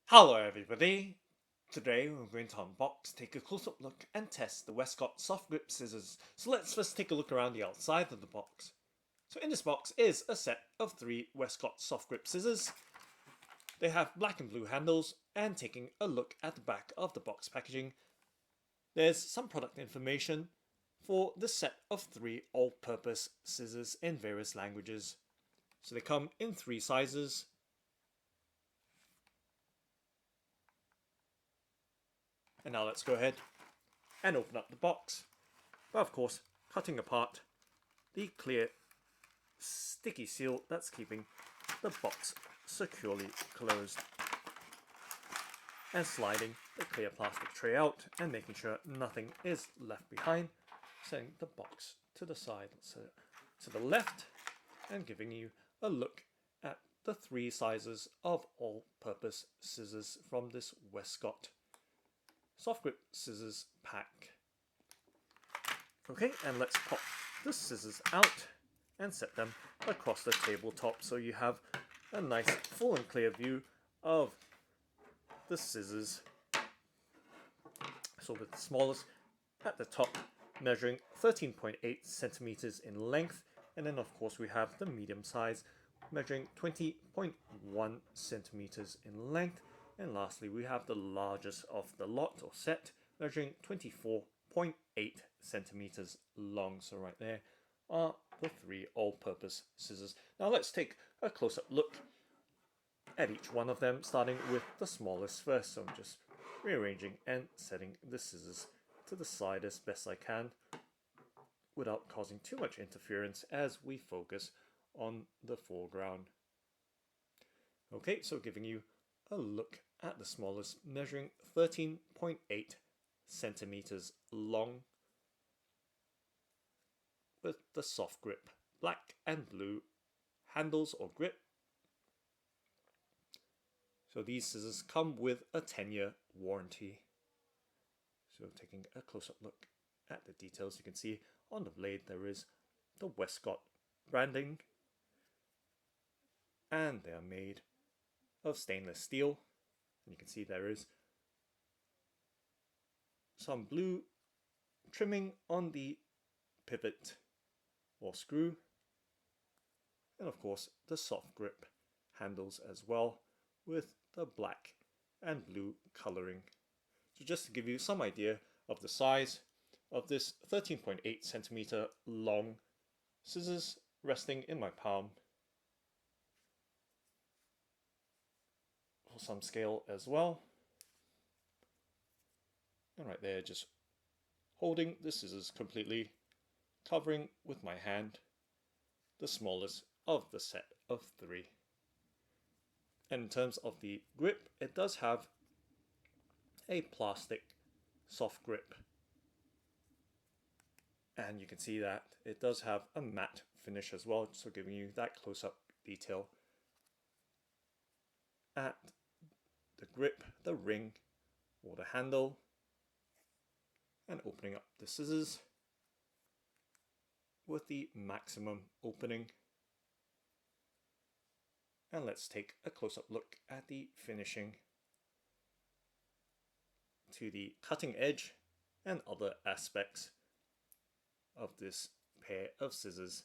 Hello everybody! Today we're going to unbox, take a close-up look and test the Westcott soft grip scissors. So let's first take a look around the outside of the box. So in this box is a set of 3 Westcott soft grip scissors. They have black and blue handles, and taking a look at the back of the box packaging, there's some product information for the set of 3 all-purpose scissors in various languages. So they come in 3 sizes. And now let's go ahead and open up the box. But of course, cutting apart the clear sticky seal that's keeping the box securely closed. And sliding the clear plastic tray out and making sure nothing is left behind. Setting the box to the side, so to the left, and giving you a look at the 3 sizes of all-purpose scissors from this Westcott soft grip scissors pack. Okay, and let's pop the scissors out and set them across the tabletop so you have a nice full and clear view of the scissors. So with the smallest at the top measuring 13.8 centimeters in length, and then of course we have the medium size measuring 20.1 centimeters in length. And lastly, we have the largest of the lot or set, measuring 24.8 centimeters long. So right there are the 3 all-purpose scissors. Now let's take a close-up look at each one of them, starting with the smallest first. So I'm just rearranging and setting the scissors to the side as best I can without causing too much interference as we focus on the foreground. Okay, so giving you a look at the smallest, measuring 13.8 centimeters long, with the soft grip black and blue handles or grip. So these scissors come with a 10-year warranty. So taking a close-up look at the details, you can see on the blade there is the Westcott branding, and they are made of stainless steel. And you can see there is some blue trimming on the pivot or screw, and of course the soft grip handles as well with the black and blue coloring. So just to give you some idea of the size of this 13.8 centimeter long scissors resting in my palm, for some scale as well. And right there, just holding the scissors completely, covering with my hand the smallest of the set of 3. And in terms of the grip, it does have a plastic soft grip, and you can see that it does have a matte finish as well, so giving you that close-up detail at the grip, the ring or the handle, and opening up the scissors with the maximum opening. And let's take a close-up look at the finishing to the cutting edge and other aspects of this pair of scissors.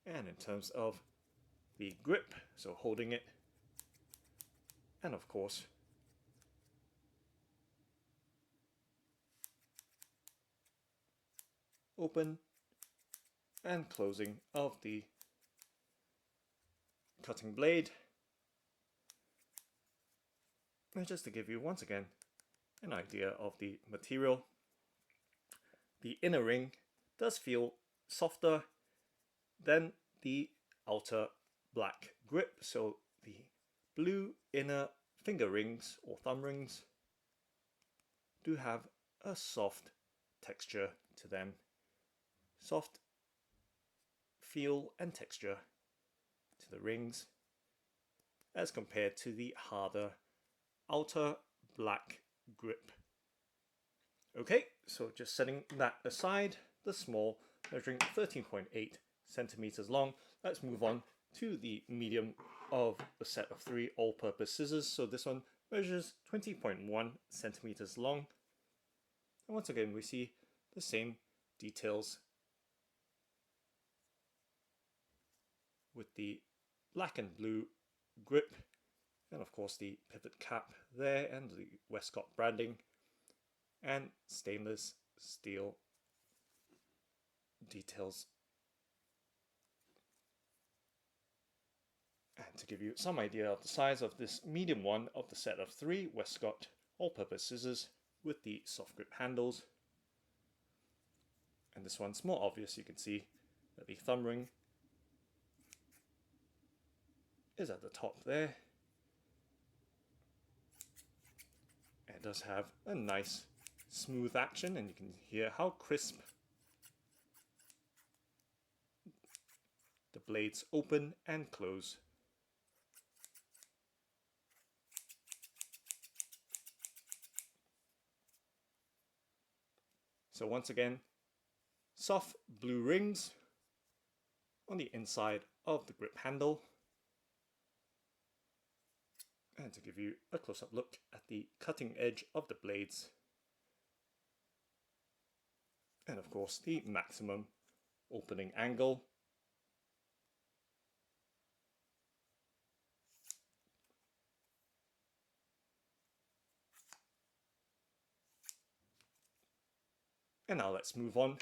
And in terms of the grip, so holding it, and of course open and closing of the cutting blade. And just to give you once again an idea of the material, the inner ring does feel softer than the outer black grip, so the blue inner finger rings or thumb rings do have a soft texture to them, soft feel and texture to the rings as compared to the harder outer black grip. Okay, so just setting that aside, the small measuring 13.8 centimeters long. Let's move on to the medium of the set of 3 all-purpose scissors. So this one measures 20.1 centimeters long. And once again, we see the same details with the black and blue grip, and of course the pivot cap there, and the Westcott branding, and stainless steel details. And to give you some idea of the size of this medium one of the set of 3 Westcott all-purpose scissors with the soft grip handles. And this one's more obvious. You can see that the thumb ring is at the top there. It does have a nice smooth action, and you can hear how crisp the blades open and close. So once again, soft blue rings on the inside of the grip handle. And to give you a close-up look at the cutting edge of the blades. And of course the maximum opening angle. And now let's move on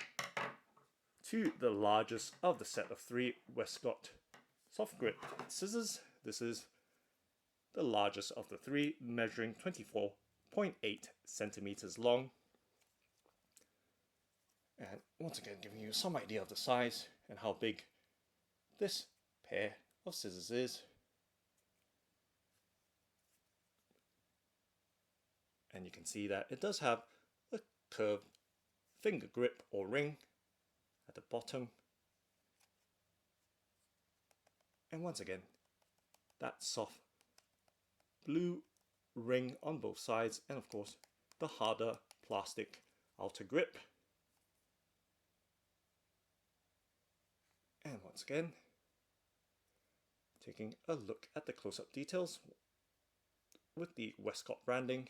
to the largest of the set of 3 Westcott soft grip scissors. This is the largest of the 3, measuring 24.8 centimeters long. And once again, giving you some idea of the size and how big this pair of scissors is. And you can see that it does have a curved finger grip or ring at the bottom. And once again, that soft blue ring on both sides, and of course the harder plastic outer grip. And once again, taking a look at the close-up details with the Westcott branding,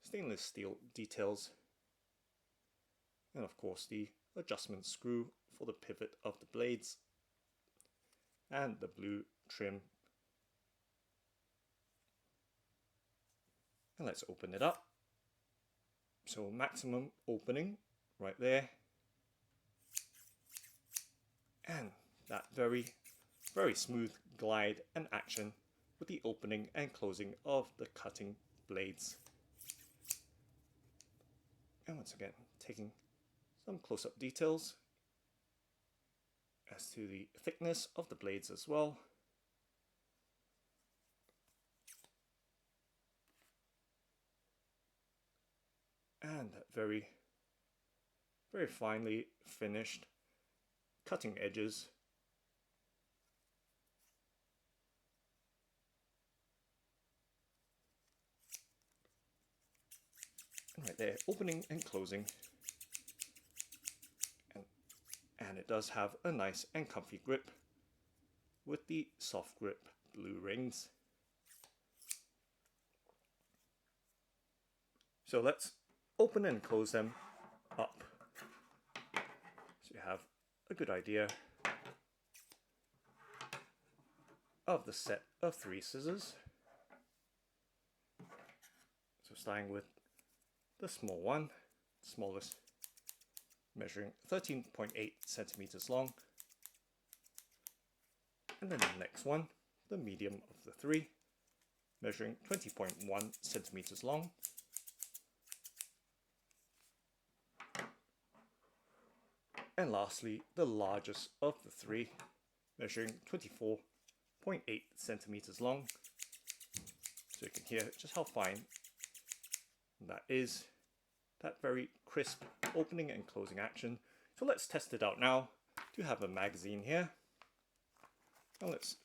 stainless steel details, and of course the adjustment screw for the pivot of the blades, and the blue trim. And let's open it up. So maximum opening right there. And that very smooth glide and action with the opening and closing of the cutting blades. And once again, taking some close-up details as to the thickness of the blades as well. And that very finely finished cutting edges. And right there, opening and closing. And it does have a nice and comfy grip with the soft grip blue rings. So let's open and close them up, so you have a good idea of the set of 3 scissors. So starting with the small one, smallest, measuring 13.8 centimeters long, and then the next one, the medium of the 3, measuring 20.1 centimeters long. And lastly, the largest of the 3, measuring 24.8 centimeters long. So you can hear just how fine that is. That very crisp opening and closing action. So let's test it out now. I do have a magazine here. Now let's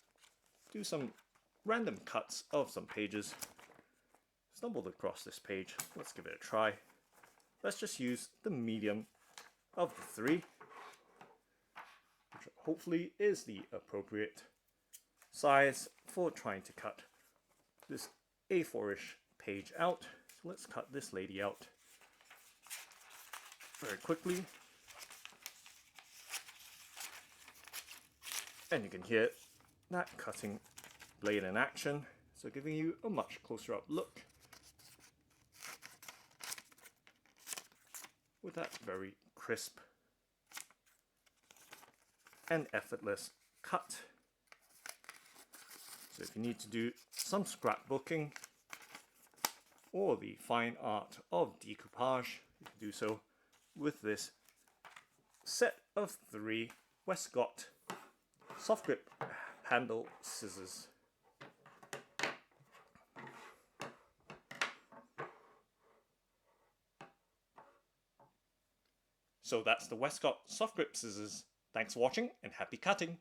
do some random cuts of some pages. Stumbled across this page. Let's give it a try. let's just use the medium of the three, which hopefully is the appropriate size for trying to cut this A4-ish page out. So let's cut this lady out very quickly. And you can hear that cutting blade in action, so giving you a much closer up look with that very crisp and effortless cut. So if you need to do some scrapbooking or the fine art of decoupage, you can do so with this set of 3 Westcott soft grip handle scissors. So that's the Westcott soft grip scissors. Thanks for watching and happy cutting!